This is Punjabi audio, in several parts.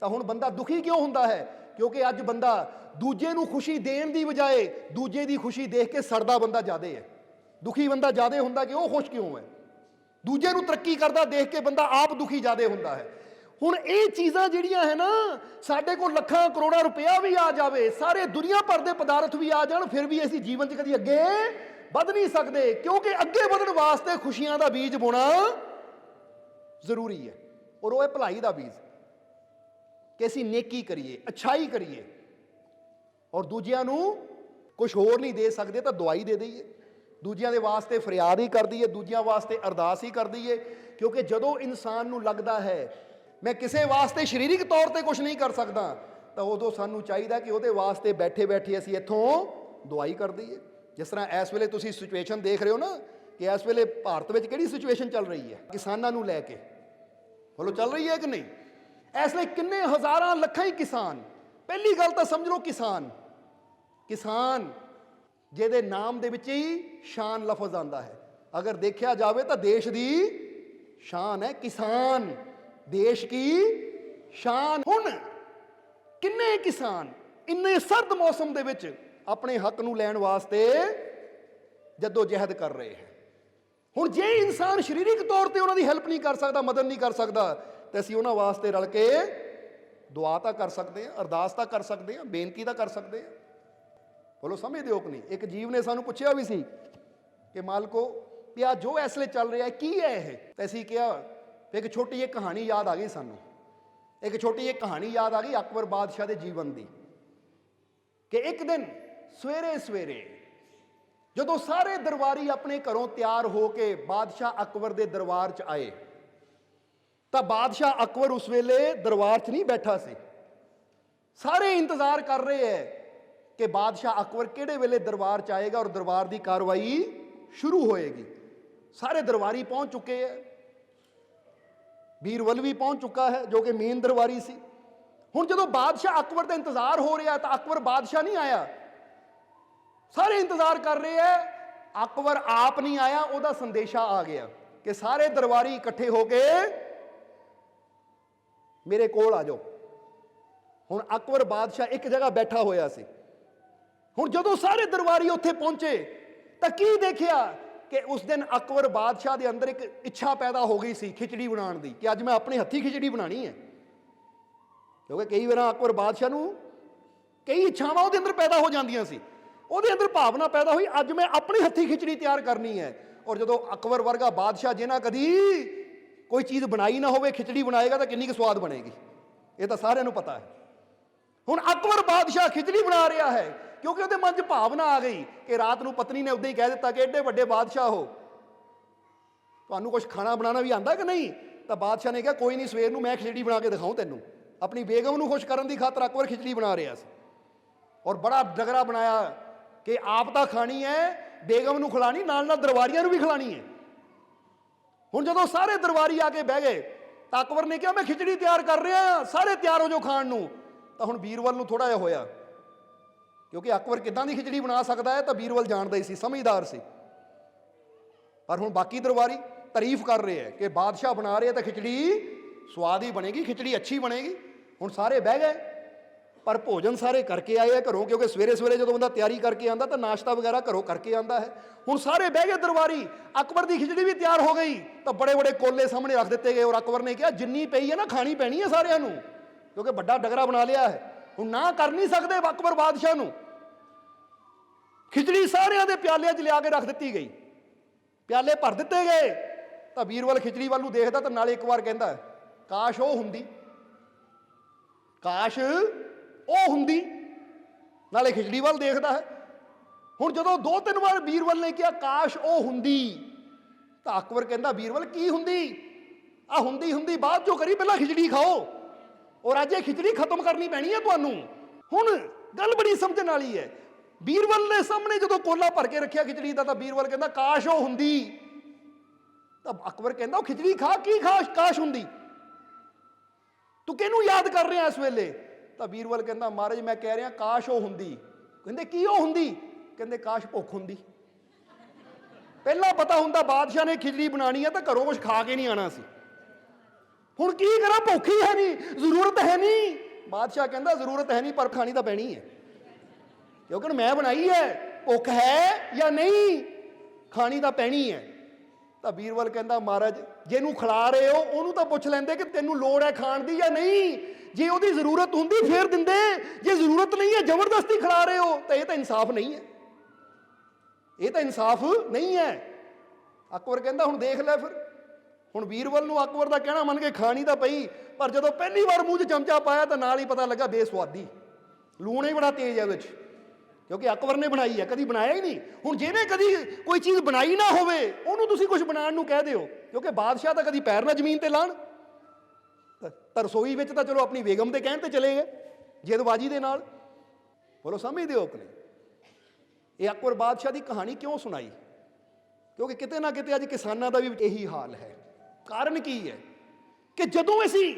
ਤਾਂ ਹੁਣ ਬੰਦਾ ਦੁਖੀ ਕਿਉਂ ਹੁੰਦਾ ਹੈ? ਕਿਉਂਕਿ ਅੱਜ ਬੰਦਾ ਦੂਜੇ ਨੂੰ ਖੁਸ਼ੀ ਦੇਣ ਦੀ ਬਜਾਏ ਦੂਜੇ ਦੀ ਖੁਸ਼ੀ ਦੇਖ ਕੇ ਸੜਦਾ ਬੰਦਾ ਜ਼ਿਆਦਾ ਹੈ। ਦੁਖੀ ਬੰਦਾ ਜ਼ਿਆਦਾ ਹੁੰਦਾ ਕਿ ਉਹ ਖੁਸ਼ ਕਿਉਂ ਹੈ। ਦੂਜੇ ਨੂੰ ਤਰੱਕੀ ਕਰਦਾ ਦੇਖ ਕੇ ਬੰਦਾ ਆਪ ਦੁਖੀ ਜ਼ਿਆਦਾ ਹੁੰਦਾ ਹੈ। ਹੁਣ ਇਹ ਚੀਜ਼ਾਂ ਜਿਹੜੀਆਂ ਹੈ ਨਾ, ਸਾਡੇ ਕੋਲ ਲੱਖਾਂ ਕਰੋੜਾਂ ਰੁਪਇਆ ਵੀ ਆ ਜਾਵੇ, ਸਾਰੇ ਦੁਨੀਆ ਭਰ ਦੇ ਪਦਾਰਥ ਵੀ ਆ ਜਾਣ, ਫਿਰ ਵੀ ਅਸੀਂ ਜੀਵਨ 'ਚ ਕਦੀ ਅੱਗੇ ਵੱਧ ਨਹੀਂ ਸਕਦੇ। ਕਿਉਂਕਿ ਅੱਗੇ ਵਧਣ ਵਾਸਤੇ ਖੁਸ਼ੀਆਂ ਦਾ ਬੀਜ ਬੋਣਾ ਜ਼ਰੂਰੀ ਹੈ। ਔਰ ਉਹ ਹੈ ਭਲਾਈ ਦਾ ਬੀਜ, ਕਿ ਅਸੀਂ ਨੇਕੀ ਕਰੀਏ, ਅੱਛਾਈ ਕਰੀਏ, ਔਰ ਦੂਜਿਆਂ ਨੂੰ ਕੁਝ ਹੋਰ ਨਹੀਂ ਦੇ ਸਕਦੇ ਤਾਂ ਦੁਆਈ ਦੇ ਦਈਏ, ਦੂਜਿਆਂ ਦੇ ਵਾਸਤੇ ਫਰਿਆਦ ਹੀ ਕਰ ਦਈਏ, ਦੂਜਿਆਂ ਵਾਸਤੇ ਅਰਦਾਸ ਹੀ ਕਰ ਦਈਏ। ਕਿਉਂਕਿ ਜਦੋਂ ਇਨਸਾਨ ਨੂੰ ਲੱਗਦਾ ਹੈ ਮੈਂ ਕਿਸੇ ਵਾਸਤੇ ਸਰੀਰਕ ਤੌਰ ਤੇ ਕੁਝ ਨਹੀਂ ਕਰ ਸਕਦਾ, ਤਾਂ ਉਦੋਂ ਸਾਨੂੰ ਚਾਹੀਦਾ ਕਿ ਉਹਦੇ ਵਾਸਤੇ ਬੈਠੇ ਬੈਠੇ ਅਸੀਂ ਇੱਥੋਂ ਦੁਆਈ ਕਰ ਦਈਏ। ਜਿਸ ਤਰ੍ਹਾਂ ਇਸ ਵੇਲੇ ਤੁਸੀਂ ਸਿਚੁਏਸ਼ਨ ਦੇਖ ਰਹੇ ਹੋ ਨਾ, ਕਿ ਇਸ ਵੇਲੇ ਭਾਰਤ ਵਿੱਚ ਕਿਹੜੀ ਸਿਚੁਏਸ਼ਨ ਚੱਲ ਰਹੀ ਹੈ ਕਿਸਾਨਾਂ ਨੂੰ ਲੈ ਕੇ, ਬੋਲੋ ਚੱਲ ਰਹੀ ਹੈ ਕਿ ਨਹੀਂ? ਇਸ ਲਈ ਕਿੰਨੇ ਹਜ਼ਾਰਾਂ ਲੱਖਾਂ ਹੀ ਕਿਸਾਨ, ਪਹਿਲੀ ਗੱਲ ਤਾਂ ਸਮਝ ਲਓ ਕਿਸਾਨ ਜਿਹਦੇ ਨਾਮ ਦੇ ਵਿੱਚ ਹੀ ਸ਼ਾਨ ਲਫ਼ਜ਼ ਆਉਂਦਾ ਹੈ। ਅਗਰ ਦੇਖਿਆ ਜਾਵੇ ਤਾਂ ਦੇਸ਼ ਦੀ ਸ਼ਾਨ ਹੈ ਕਿਸਾਨ, ਦੇਸ਼ ਕੀ ਸ਼ਾਨ। ਹੁਣ ਕਿੰਨੇ ਕਿਸਾਨ ਇੰਨੇ ਸਰਦ ਮੌਸਮ ਦੇ ਵਿੱਚ ਆਪਣੇ ਹੱਕ ਨੂੰ ਲੈਣ ਵਾਸਤੇ ਜੱਦੋ ਜਹਿਦ ਕਰ ਰਹੇ ਹੈ। ਹੁਣ ਜੇ ਇਨਸਾਨ ਸਰੀਰਕ ਤੌਰ ਤੇ ਉਹਨਾਂ ਦੀ ਹੈਲਪ ਨਹੀਂ ਕਰ ਸਕਦਾ, ਮਦਦ ਨਹੀਂ ਕਰ ਸਕਦਾ, ਤੇ ਅਸੀਂ ਉਹਨਾਂ ਵਾਸਤੇ ਰਲ ਕੇ ਦੁਆ ਤਾਂ ਕਰ ਸਕਦੇ ਹਾਂ, ਅਰਦਾਸ ਤਾਂ ਕਰ ਸਕਦੇ ਹਾਂ, ਬੇਨਤੀ ਤਾਂ ਕਰ ਸਕਦੇ ਹਾਂ। ਬੋਲੋ ਸਮਝਦੇ ਹੋ ਕਿ ਨਹੀਂ? ਇੱਕ ਜੀਵ ਨੇ ਸਾਨੂੰ ਪੁੱਛਿਆ ਵੀ ਸੀ ਕਿ ਮਾਲਕੋ ਵੀ ਆ ਜੋ ਇਸ ਵੇਲੇ ਚੱਲ ਰਿਹਾ ਕੀ ਹੈ ਇਹ? ਤੇ ਅਸੀਂ ਕਿਹਾ, ਇੱਕ ਛੋਟੀ ਜਿਹੀ ਕਹਾਣੀ ਯਾਦ ਆ ਗਈ ਸਾਨੂੰ, ਇੱਕ ਛੋਟੀ ਜਿਹੀ ਕਹਾਣੀ ਯਾਦ ਆ ਗਈ ਅਕਬਰ ਬਾਦਸ਼ਾਹ ਦੇ ਜੀਵਨ ਦੀ। ਕਿ ਇੱਕ ਦਿਨ ਸਵੇਰੇ ਸਵੇਰੇ ਜਦੋਂ ਸਾਰੇ ਦਰਬਾਰੀ ਆਪਣੇ ਘਰੋਂ ਤਿਆਰ ਹੋ ਕੇ ਬਾਦਸ਼ਾਹ ਅਕਬਰ ਦੇ ਦਰਬਾਰ 'ਚ ਆਏ, ਤਾਂ ਬਾਦਸ਼ਾਹ ਅਕਬਰ ਉਸ ਵੇਲੇ ਦਰਬਾਰ 'ਚ ਨਹੀਂ ਬੈਠਾ ਸੀ। ਸਾਰੇ ਇੰਤਜ਼ਾਰ ਕਰ ਰਹੇ ਹੈ ਕਿ ਬਾਦਸ਼ਾਹ ਅਕਬਰ ਕਿਹੜੇ ਵੇਲੇ ਦਰਬਾਰ 'ਚ ਆਏਗਾ ਔਰ ਦਰਬਾਰ ਦੀ ਕਾਰਵਾਈ ਸ਼ੁਰੂ ਹੋਏਗੀ। ਸਾਰੇ ਦਰਬਾਰੀ ਪਹੁੰਚ ਚੁੱਕੇ ਹੈ, ਬੀਰਬਲ ਵੀ ਪਹੁੰਚ ਚੁੱਕਾ ਹੈ ਜੋ ਕਿ ਮੇਨ ਦਰਬਾਰੀ ਸੀ। ਹੁਣ ਜਦੋਂ ਬਾਦਸ਼ਾਹ ਅਕਬਰ ਦਾ ਇੰਤਜ਼ਾਰ ਹੋ ਰਿਹਾ ਤਾਂ ਅਕਬਰ ਬਾਦਸ਼ਾਹ ਨਹੀਂ ਆਇਆ। ਸਾਰੇ ਇੰਤਜ਼ਾਰ ਕਰ ਰਹੇ ਹੈ, ਅਕਬਰ ਆਪ ਨਹੀਂ ਆਇਆ, ਉਹਦਾ ਸੰਦੇਸ਼ਾ ਆ ਗਿਆ ਕਿ ਸਾਰੇ ਦਰਬਾਰੀ ਇਕੱਠੇ ਹੋ ਕੇ ਮੇਰੇ ਕੋਲ ਆ ਜਾਓ। ਹੁਣ ਅਕਬਰ ਬਾਦਸ਼ਾਹ ਇੱਕ ਜਗ੍ਹਾ ਬੈਠਾ ਹੋਇਆ ਸੀ। ਹੁਣ ਜਦੋਂ ਸਾਰੇ ਦਰਬਾਰੀ ਉੱਥੇ ਪਹੁੰਚੇ ਤਾਂ ਕੀ ਦੇਖਿਆ ਕਿ ਉਸ ਦਿਨ ਅਕਬਰ ਬਾਦਸ਼ਾਹ ਦੇ ਅੰਦਰ ਇੱਕ ਇੱਛਾ ਪੈਦਾ ਹੋ ਗਈ ਸੀ ਖਿਚੜੀ ਬਣਾਉਣ ਦੀ, ਕਿ ਅੱਜ ਮੈਂ ਆਪਣੇ ਹੱਥੀਂ ਖਿਚੜੀ ਬਣਾਉਣੀ ਹੈ। ਕਿਉਂਕਿ ਕਈ ਵਾਰ ਅਕਬਰ ਬਾਦਸ਼ਾਹ ਨੂੰ ਕਈ ਇੱਛਾਵਾਂ ਉਹਦੇ ਅੰਦਰ ਪੈਦਾ ਹੋ ਜਾਂਦੀਆਂ ਸੀ, ਉਹਦੇ ਅੰਦਰ ਭਾਵਨਾ ਪੈਦਾ ਹੋਈ ਅੱਜ ਮੈਂ ਆਪਣੇ ਹੱਥੀਂ ਖਿਚੜੀ ਤਿਆਰ ਕਰਨੀ ਹੈ। ਔਰ ਜਦੋਂ ਅਕਬਰ ਵਰਗਾ ਬਾਦਸ਼ਾਹ ਜਿਹਨਾਂ ਕਦੀ ਕੋਈ ਚੀਜ਼ ਬਣਾਈ ਨਾ ਹੋਵੇ ਖਿਚੜੀ ਬਣਾਏਗਾ ਤਾਂ ਕਿੰਨੀ ਕੁ ਸਵਾਦ ਬਣੇਗੀ, ਇਹ ਤਾਂ ਸਾਰਿਆਂ ਨੂੰ ਪਤਾ ਹੈ। ਹੁਣ ਅਕਬਰ ਬਾਦਸ਼ਾਹ ਖਿਚੜੀ ਬਣਾ ਰਿਹਾ ਹੈ ਕਿਉਂਕਿ ਉਹਦੇ ਮਨ 'ਚ ਭਾਵਨਾ ਆ ਗਈ ਕਿ ਰਾਤ ਨੂੰ ਪਤਨੀ ਨੇ ਉਦਾਂ ਹੀ ਕਹਿ ਦਿੱਤਾ ਕਿ ਐਡੇ ਵੱਡੇ ਬਾਦਸ਼ਾਹ ਹੋ, ਤੁਹਾਨੂੰ ਕੁਝ ਖਾਣਾ ਬਣਾਉਣਾ ਵੀ ਆਉਂਦਾ ਕਿ ਨਹੀਂ? ਤਾਂ ਬਾਦਸ਼ਾਹ ਨੇ ਕਿਹਾ ਕੋਈ ਨਹੀਂ, ਸਵੇਰ ਨੂੰ ਮੈਂ ਖਿਚੜੀ ਬਣਾ ਕੇ ਦਿਖਾऊं ਤੈਨੂੰ। ਆਪਣੀ ਬੇਗਮ ਨੂੰ ਖੁਸ਼ ਕਰਨ ਦੀ ਖਾਤਰ ਅਕਬਰ ਖਿਚੜੀ ਬਣਾ ਰਿਹਾ ਸੀ ਔਰ ਬੜਾ ਡਗਰਾ ਬਣਾਇਆ ਕਿ ਆਪ ਤਾਂ ਖਾਣੀ ਹੈ, ਬੇਗਮ ਨੂੰ ਖਿਲਾਣੀ, ਨਾਲ ਨਾਲ ਦਰਬਾਰੀਆਂ ਨੂੰ ਵੀ ਖਿਲਾਣੀ ਹੈ। ਹੁਣ ਜਦੋਂ ਸਾਰੇ ਦਰਬਾਰੀ ਆ ਕੇ ਬਹਿ ਗਏ ਤਾਂ ਅਕਬਰ ਨੇ ਕਿਹਾ ਮੈਂ ਖਿਚੜੀ ਤਿਆਰ ਕਰ ਰਿਹਾ, ਸਾਰੇ ਤਿਆਰ ਹੋ ਜਾਓ ਖਾਣ ਨੂੰ। ਤਾਂ ਹੁਣ ਬੀਰਬਲ ਨੂੰ ਥੋੜਾ ਜਿਹਾ ਹੋਇਆ, ਕਿਉਂਕਿ ਅਕਬਰ ਕਿੱਦਾਂ ਦੀ ਖਿਚੜੀ ਬਣਾ ਸਕਦਾ ਹੈ, ਤਾਂ ਬੀਰਬਲ ਜਾਣਦਾ ਹੀ ਸੀ, ਸਮਝਦਾਰ ਸੀ। ਪਰ ਹੁਣ ਬਾਕੀ ਦਰਬਾਰੀ ਤਾਰੀਫ ਕਰ ਰਹੇ ਹੈ ਕਿ ਬਾਦਸ਼ਾਹ ਬਣਾ ਰਹੇ ਤਾਂ ਖਿਚੜੀ ਸਵਾਦ ਹੀ ਬਣੇਗੀ, ਖਿਚੜੀ ਅੱਛੀ ਬਣੇਗੀ। ਹੁਣ ਸਾਰੇ ਬਹਿ ਗਏ, ਪਰ ਭੋਜਨ ਸਾਰੇ ਕਰਕੇ ਆਏ ਆ ਘਰੋਂ, ਕਿਉਂਕਿ ਸਵੇਰੇ ਸਵੇਰੇ ਜਦੋਂ ਬੰਦਾ ਤਿਆਰੀ ਕਰਕੇ ਆਉਂਦਾ ਤਾਂ ਨਾਸ਼ਤਾ ਵਗੈਰਾ ਘਰੋਂ ਕਰਕੇ ਆਉਂਦਾ ਹੈ। ਹੁਣ ਸਾਰੇ ਬਹਿ ਗਏ ਦਰਬਾਰੀ, ਅਕਬਰ ਦੀ ਖਿਚੜੀ ਵੀ ਤਿਆਰ ਹੋ ਗਈ ਤਾਂ ਬੜੇ ਬੜੇ ਕੋਲੇ ਸਾਹਮਣੇ ਰੱਖ ਦਿੱਤੇ ਗਏ। ਔਰ ਅਕਬਰ ਨੇ ਕਿਹਾ ਜਿੰਨੀ ਪਈ ਹੈ ਨਾ ਖਾਣੀ ਪੈਣੀ ਹੈ ਸਾਰਿਆਂ ਨੂੰ, ਕਿਉਂਕਿ ਵੱਡਾ ਡਗਰਾ ਬਣਾ ਲਿਆ ਹੈ। ਹੁਣ ਨਾ ਕਰ ਨਹੀਂ ਸਕਦੇ ਅਕਬਰ ਬਾਦਸ਼ਾਹ ਨੂੰ। ਖਿਚੜੀ ਸਾਰਿਆਂ ਦੇ ਪਿਆਲਿਆਂ 'ਚ ਲਿਆ ਕੇ ਰੱਖ ਦਿੱਤੀ ਗਈ, ਪਿਆਲੇ ਭਰ ਦਿੱਤੇ ਗਏ। ਤਾਂ ਬੀਰਬਲ ਖਿਚੜੀ ਵੱਲ ਨੂੰ ਦੇਖਦਾ ਤਾਂ ਨਾਲੇ ਇੱਕ ਵਾਰ ਕਹਿੰਦਾ ਕਾਸ਼ ਉਹ ਹੁੰਦੀ, ਕਾਸ਼ ਉਹ ਹੁੰਦੀ, ਨਾਲੇ ਖਿਚੜੀ ਵੱਲ ਦੇਖਦਾ ਹੈ। ਹੁਣ ਜਦੋਂ 2-3 ਵਾਰ ਬੀਰਬਲ ਨੇ ਕਿਹਾ ਕਾਸ਼ ਉਹ ਹੁੰਦੀ, ਤਾਂ ਅਕਬਰ ਕਹਿੰਦਾ ਬੀਰਬਲ ਕੀ ਹੁੰਦੀ? ਆ ਹੁੰਦੀ ਬਾਅਦ ਚੋਂ ਕਰੀ, ਪਹਿਲਾਂ ਖਿਚੜੀ ਖਾਓ, ਔਰ ਅੱਜ ਇਹ ਖਿਚੜੀ ਖਤਮ ਕਰਨੀ ਪੈਣੀ ਹੈ ਤੁਹਾਨੂੰ। ਹੁਣ ਗੱਲ ਬੜੀ ਸਮਝਣ ਵਾਲੀ ਹੈ। ਬੀਰਬਲ ਨੇ ਸਾਹਮਣੇ ਜਦੋਂ ਕੋਲਾ ਭਰ ਕੇ ਰੱਖਿਆ ਖਿਚੜੀ ਦਾ, ਤਾਂ ਬੀਰਬਲ ਕਹਿੰਦਾ ਕਾਸ਼ ਉਹ ਹੁੰਦੀ। ਤਾਂ ਅਕਬਰ ਕਹਿੰਦਾ ਉਹ ਖਿਚੜੀ ਖਾ, ਕੀ ਕਾਸ਼ ਹੁੰਦੀ? ਤੂੰ ਕਿਹਨੂੰ ਯਾਦ ਕਰ ਰਿਹਾ ਇਸ ਵੇਲੇ? ਤਾਂ ਬੀਰਬਲ ਕਹਿੰਦਾ ਮਹਾਰਾਜ ਮੈਂ ਕਹਿ ਰਿਹਾ ਕਾਸ਼ ਉਹ ਹੁੰਦੀ। ਕਹਿੰਦੇ ਕੀ ਉਹ ਹੁੰਦੀ? ਕਹਿੰਦੇ ਕਾਸ਼ ਭੁੱਖ ਹੁੰਦੀ। ਪਹਿਲਾਂ ਪਤਾ ਹੁੰਦਾ ਬਾਦਸ਼ਾਹ ਨੇ ਖਿਚੜੀ ਬਣਾਣੀ ਹੈ ਤਾਂ ਘਰੋਂ ਕੁਝ ਖਾ ਕੇ ਨਹੀਂ ਆਣਾ ਸੀ। ਹੁਣ ਕੀ ਕਰਾਂ, ਭੁੱਖ ਹੀ ਹੈ ਨਹੀਂ, ਜ਼ਰੂਰਤ ਹੈ ਨਹੀਂ। ਬਾਦਸ਼ਾਹ ਕਹਿੰਦਾ ਜ਼ਰੂਰਤ ਹੈ ਨਹੀਂ ਪਰ ਖਾਣੀ ਤਾਂ ਪੈਣੀ ਹੈ, ਕਿਉਂਕਿ ਮੈਂ ਬਣਾਈ ਹੈ। ਭੁੱਖ ਹੈ ਜਾਂ ਨਹੀਂ, ਖਾਣੀ ਤਾਂ ਪੈਣੀ ਹੈ। ਤਾਂ ਬੀਰਬਲ ਕਹਿੰਦਾ ਮਹਾਰਾਜ ਜਿਹਨੂੰ ਖਿਲਾ ਰਹੇ ਹੋ ਉਹਨੂੰ ਤਾਂ ਪੁੱਛ ਲੈਂਦੇ ਕਿ ਤੈਨੂੰ ਲੋੜ ਹੈ ਖਾਣ ਦੀ ਜਾਂ ਨਹੀਂ। ਜੇ ਉਹਦੀ ਜ਼ਰੂਰਤ ਹੁੰਦੀ ਫੇਰ ਦਿੰਦੇ, ਜੇ ਜ਼ਰੂਰਤ ਨਹੀਂ ਹੈ ਜ਼ਬਰਦਸਤੀ ਖਿਲਾ ਰਹੇ ਹੋ ਤਾਂ ਇਹ ਤਾਂ ਇਨਸਾਫ ਨਹੀਂ ਹੈ, ਇਹ ਤਾਂ ਇਨਸਾਫ ਨਹੀਂ ਹੈ। ਅਕਬਰ ਕਹਿੰਦਾ ਹੁਣ ਦੇਖ ਲੈ ਫਿਰ। ਹੁਣ ਬੀਰਬਲ ਨੂੰ ਅਕਬਰ ਦਾ ਕਹਿਣਾ ਮੰਨ ਕੇ ਖਾਣੀ ਤਾਂ ਪਈ, ਪਰ ਜਦੋਂ ਪਹਿਲੀ ਵਾਰ ਮੂੰਹ 'ਚ ਚਮਚਾ ਪਾਇਆ ਤਾਂ ਨਾਲ ਹੀ ਪਤਾ ਲੱਗਾ ਬੇਸਵਾਦੀ, ਲੂਣ ਹੀ ਬੜਾ ਤੇਜ਼ ਹੈ ਉਹਦੇ 'ਚ, ਕਿਉਂਕਿ ਅਕਬਰ ਨੇ ਬਣਾਈ ਹੈ, ਕਦੀ ਬਣਾਇਆ ਹੀ ਨਹੀਂ। ਹੁਣ ਜਿਹਨੇ ਕਦੀ ਕੋਈ ਚੀਜ਼ ਬਣਾਈ ਨਾ ਹੋਵੇ ਉਹਨੂੰ ਤੁਸੀਂ ਕੁਝ ਬਣਾਉਣ ਨੂੰ ਕਹਿ ਦਿਓ, ਕਿਉਂਕਿ ਬਾਦਸ਼ਾਹ ਤਾਂ ਕਦੀ ਪੈਰ ਨਾ ਜ਼ਮੀਨ ਤੇ ਲਾਣ। ਤਾਂ ਰਸੋਈ ਵਿੱਚ ਤਾਂ ਚਲੋ ਆਪਣੀ ਬੇਗਮ ਦੇ ਕਹਿਣ ਤੇ ਚਲੇ ਗਏ ਜਿੱਦਬਾਜੀ ਦੇ ਨਾਲ। ਬੋਲੋ ਸਮਝਦੇ ਹੋ ਕਿ ਨਹੀਂ? ਇਹ ਅਕਬਰ ਬਾਦਸ਼ਾਹ ਦੀ ਕਹਾਣੀ ਕਿਉਂ ਸੁਣਾਈ? ਕਿਉਂਕਿ ਕਿਤੇ ਨਾ ਕਿਤੇ ਅੱਜ ਕਿਸਾਨਾਂ ਦਾ ਵੀ ਇਹੀ ਹਾਲ ਹੈ। ਕਾਰਨ ਕੀ ਹੈ ਕਿ ਜਦੋਂ ਅਸੀਂ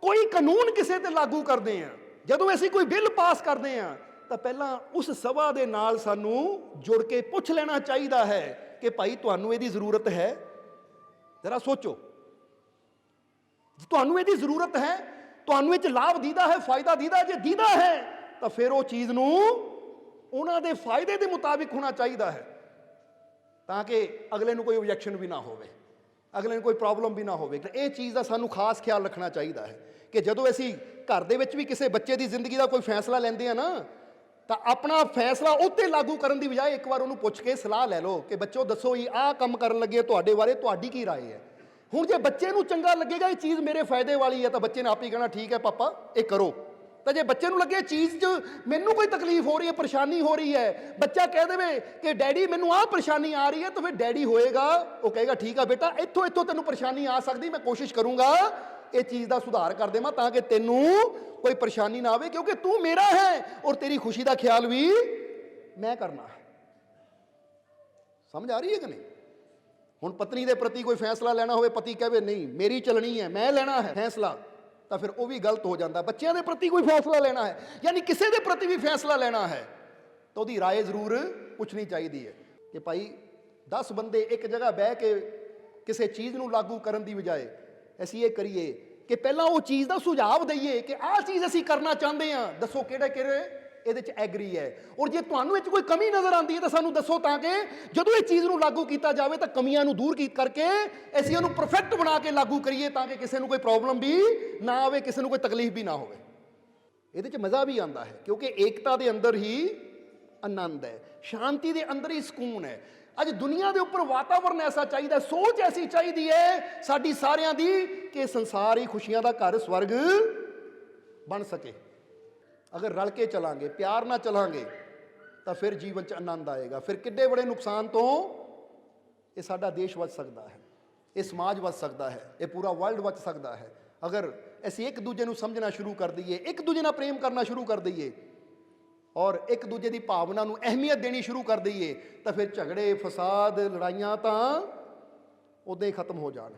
ਕੋਈ ਕਾਨੂੰਨ ਕਿਸੇ ਤੇ ਲਾਗੂ ਕਰਦੇ ਹਾਂ, ਜਦੋਂ ਅਸੀਂ ਕੋਈ ਬਿੱਲ ਪਾਸ ਕਰਦੇ ਹਾਂ, ਤਾਂ ਪਹਿਲਾਂ ਉਸ ਸਭਾ ਦੇ ਨਾਲ ਸਾਨੂੰ ਜੁੜ ਕੇ ਪੁੱਛ ਲੈਣਾ ਚਾਹੀਦਾ ਹੈ ਕਿ ਭਾਈ ਤੁਹਾਨੂੰ ਇਹਦੀ ਜ਼ਰੂਰਤ ਹੈ? ਜ਼ਰਾ ਸੋਚੋ, ਤੁਹਾਨੂੰ ਇਹਦੀ ਜ਼ਰੂਰਤ ਹੈ, ਤੁਹਾਨੂੰ ਇਹ 'ਚ ਲਾਭ ਦੀਦਾ ਹੈ, ਫਾਇਦਾ ਦੀਦਾ? ਜੇ ਦੀਦਾ ਹੈ ਤਾਂ ਫਿਰ ਉਹ ਚੀਜ਼ ਨੂੰ ਉਹਨਾਂ ਦੇ ਫਾਇਦੇ ਦੇ ਮੁਤਾਬਿਕ ਹੋਣਾ ਚਾਹੀਦਾ ਹੈ, ਤਾਂ ਕਿ ਅਗਲੇ ਨੂੰ ਕੋਈ ਓਬਜੈਕਸ਼ਨ ਵੀ ਨਾ ਹੋਵੇ, ਅਗਲੇ ਨੂੰ ਕੋਈ ਪ੍ਰੋਬਲਮ ਵੀ ਨਾ ਹੋਵੇ। ਇਹ ਚੀਜ਼ ਦਾ ਸਾਨੂੰ ਖਾਸ ਖਿਆਲ ਰੱਖਣਾ ਚਾਹੀਦਾ ਹੈ ਕਿ ਜਦੋਂ ਅਸੀਂ ਘਰ ਦੇ ਵਿੱਚ ਵੀ ਕਿਸੇ ਬੱਚੇ ਦੀ ਜ਼ਿੰਦਗੀ ਦਾ ਕੋਈ ਫੈਸਲਾ ਲੈਂਦੇ ਆ ਨਾ, ਤਾਂ ਆਪਣਾ ਫੈਸਲਾ ਉੱਤੇ ਲਾਗੂ ਕਰਨ ਦੀ ਬਜਾਏ ਇੱਕ ਵਾਰ ਉਹਨੂੰ ਪੁੱਛ ਕੇ ਸਲਾਹ ਲੈ ਲਓ ਕਿ ਬੱਚੋ ਦੱਸੋ ਜੀ ਆਹ ਕੰਮ ਕਰਨ ਲੱਗੇ ਤੁਹਾਡੇ ਬਾਰੇ ਤੁਹਾਡੀ ਕੀ ਰਾਏ ਹੈ। ਹੁਣ ਜੇ ਬੱਚੇ ਨੂੰ ਚੰਗਾ ਲੱਗੇਗਾ ਇਹ ਚੀਜ਼ ਮੇਰੇ ਫਾਇਦੇ ਵਾਲੀ ਹੈ ਤਾਂ ਬੱਚੇ ਨੇ ਆਪ ਹੀ ਕਹਿਣਾ ਠੀਕ ਹੈ ਪਾਪਾ ਇਹ ਕਰੋ। ਤਾਂ ਜੇ ਬੱਚੇ ਨੂੰ ਲੱਗੇ ਚੀਜ਼ 'ਚ ਮੈਨੂੰ ਕੋਈ ਤਕਲੀਫ ਹੋ ਰਹੀ ਹੈ, ਪਰੇਸ਼ਾਨੀ ਹੋ ਰਹੀ ਹੈ, ਬੱਚਾ ਕਹਿ ਦੇਵੇ ਕਿ ਡੈਡੀ ਮੈਨੂੰ ਆਹ ਪਰੇਸ਼ਾਨੀ ਆ ਰਹੀ ਹੈ, ਤਾਂ ਫਿਰ ਡੈਡੀ ਹੋਏਗਾ ਉਹ ਕਹੇਗਾ ਠੀਕ ਆ ਬੇਟਾ ਇੱਥੋਂ ਤੈਨੂੰ ਪਰੇਸ਼ਾਨੀ ਆ ਸਕਦੀ, ਮੈਂ ਕੋਸ਼ਿਸ਼ ਕਰੂੰਗਾ ਇਹ ਚੀਜ਼ ਦਾ ਸੁਧਾਰ ਕਰ ਦੇਵਾਂ ਤਾਂ ਕਿ ਤੈਨੂੰ ਕੋਈ ਪਰੇਸ਼ਾਨੀ ਨਾ ਆਵੇ, ਕਿਉਂਕਿ ਤੂੰ ਮੇਰਾ ਹੈ ਔਰ ਤੇਰੀ ਖੁਸ਼ੀ ਦਾ ਖਿਆਲ ਵੀ ਮੈਂ ਕਰਨਾ ਹੈ। ਸਮਝ ਆ ਰਹੀ ਹੈ ਕਿ ਨਹੀਂ? ਹੁਣ ਪਤਨੀ ਦੇ ਪ੍ਰਤੀ ਕੋਈ ਫੈਸਲਾ ਲੈਣਾ ਹੋਵੇ, ਪਤੀ ਕਹੇ ਨਹੀਂ ਮੇਰੀ ਚੱਲਣੀ ਹੈ, ਮੈਂ ਲੈਣਾ ਹੈ ਫੈਸਲਾ, ਤਾਂ ਫਿਰ ਉਹ ਵੀ ਗਲਤ ਹੋ ਜਾਂਦਾ। ਬੱਚਿਆਂ ਦੇ ਪ੍ਰਤੀ ਕੋਈ ਫੈਸਲਾ ਲੈਣਾ ਹੈ, ਯਾਨੀ ਕਿਸੇ ਦੇ ਪ੍ਰਤੀ ਵੀ ਫੈਸਲਾ ਲੈਣਾ ਹੈ, ਤਾਂ ਉਹਦੀ ਰਾਏ ਜ਼ਰੂਰ ਪੁੱਛਣੀ ਚਾਹੀਦੀ ਹੈ ਕਿ ਭਾਈ 10 ਬੰਦੇ ਇੱਕ ਜਗ੍ਹਾ ਬਹਿ ਕੇ ਕਿਸੇ ਚੀਜ਼ ਨੂੰ ਲਾਗੂ ਕਰਨ ਦੀ ਬਜਾਏ ਅਸੀਂ ਇਹ ਕਰੀਏ ਕਿ ਪਹਿਲਾਂ ਉਹ ਚੀਜ਼ ਦਾ ਸੁਝਾਅ ਦਈਏ ਕਿ ਆਹ ਚੀਜ਼ ਅਸੀਂ ਕਰਨਾ ਚਾਹੁੰਦੇ ਹਾਂ, ਦੱਸੋ ਕਿਹੜੇ ਕਿਹੜੇ ਇਹਦੇ 'ਚ ਐਗਰੀ ਹੈ, ਔਰ ਜੇ ਤੁਹਾਨੂੰ ਇਹ 'ਚ ਕੋਈ ਕਮੀ ਨਜ਼ਰ ਆਉਂਦੀ ਹੈ ਤਾਂ ਸਾਨੂੰ ਦੱਸੋ, ਤਾਂ ਕਿ ਜਦੋਂ ਇਹ ਚੀਜ਼ ਨੂੰ ਲਾਗੂ ਕੀਤਾ ਜਾਵੇ ਤਾਂ ਕਮੀਆਂ ਨੂੰ ਦੂਰ ਕਰਕੇ ਅਸੀਂ ਉਹਨੂੰ ਪਰਫੈਕਟ ਬਣਾ ਕੇ ਲਾਗੂ ਕਰੀਏ, ਤਾਂ ਕਿ ਕਿਸੇ ਨੂੰ ਕੋਈ ਪ੍ਰੋਬਲਮ ਵੀ ਨਾ ਆਵੇ, ਕਿਸੇ ਨੂੰ ਕੋਈ ਤਕਲੀਫ ਵੀ ਨਾ ਹੋਵੇ। ਇਹਦੇ 'ਚ ਮਜ਼ਾ ਵੀ ਆਉਂਦਾ ਹੈ ਕਿਉਂਕਿ ਏਕਤਾ ਦੇ ਅੰਦਰ ਹੀ ਆਨੰਦ ਹੈ, ਸ਼ਾਂਤੀ ਦੇ ਅੰਦਰ ਹੀ ਸਕੂਨ ਹੈ। ਅੱਜ ਦੁਨੀਆ ਦੇ ਉੱਪਰ ਵਾਤਾਵਰਨ ਐਸਾ ਚਾਹੀਦਾ, ਸੋਚ ਐਸੀ ਚਾਹੀਦੀ ਹੈ ਸਾਡੀ ਸਾਰਿਆਂ ਦੀ ਕਿ ਸੰਸਾਰ ਹੀ ਖੁਸ਼ੀਆਂ ਦਾ ਘਰ ਸਵਰਗ ਬਣ ਸਕੇ। ਅਗਰ ਰਲ ਕੇ ਚਲਾਂਗੇ, ਪਿਆਰ ਨਾਲ ਚਲਾਂਗੇ, ਤਾਂ ਫਿਰ ਜੀਵਨ 'ਚ ਆਨੰਦ ਆਏਗਾ। ਫਿਰ ਕਿੱਡੇ ਬੜੇ ਨੁਕਸਾਨ ਤੋਂ ਇਹ ਸਾਡਾ ਦੇਸ਼ ਬਚ ਸਕਦਾ ਹੈ, ਇਹ ਸਮਾਜ ਬਚ ਸਕਦਾ ਹੈ, ਇਹ ਪੂਰਾ ਵਰਲਡ ਬਚ ਸਕਦਾ ਹੈ ਅਗਰ ਅਸੀਂ ਇੱਕ ਦੂਜੇ ਨੂੰ ਸਮਝਣਾ ਸ਼ੁਰੂ ਕਰ ਦਈਏ, ਇੱਕ ਦੂਜੇ ਨਾਲ ਪ੍ਰੇਮ ਕਰਨਾ ਸ਼ੁਰੂ ਕਰ ਦਈਏ ਔਰ ਇੱਕ ਦੂਜੇ ਦੀ ਭਾਵਨਾ ਨੂੰ ਅਹਿਮੀਅਤ ਦੇਣੀ ਸ਼ੁਰੂ ਕਰ ਦਈਏ, ਤਾਂ ਫਿਰ ਝਗੜੇ, ਫਸਾਦ, ਲੜਾਈਆਂ ਤਾਂ ਉਦਾਂ ਹੀ ਖਤਮ ਹੋ ਜਾਣ।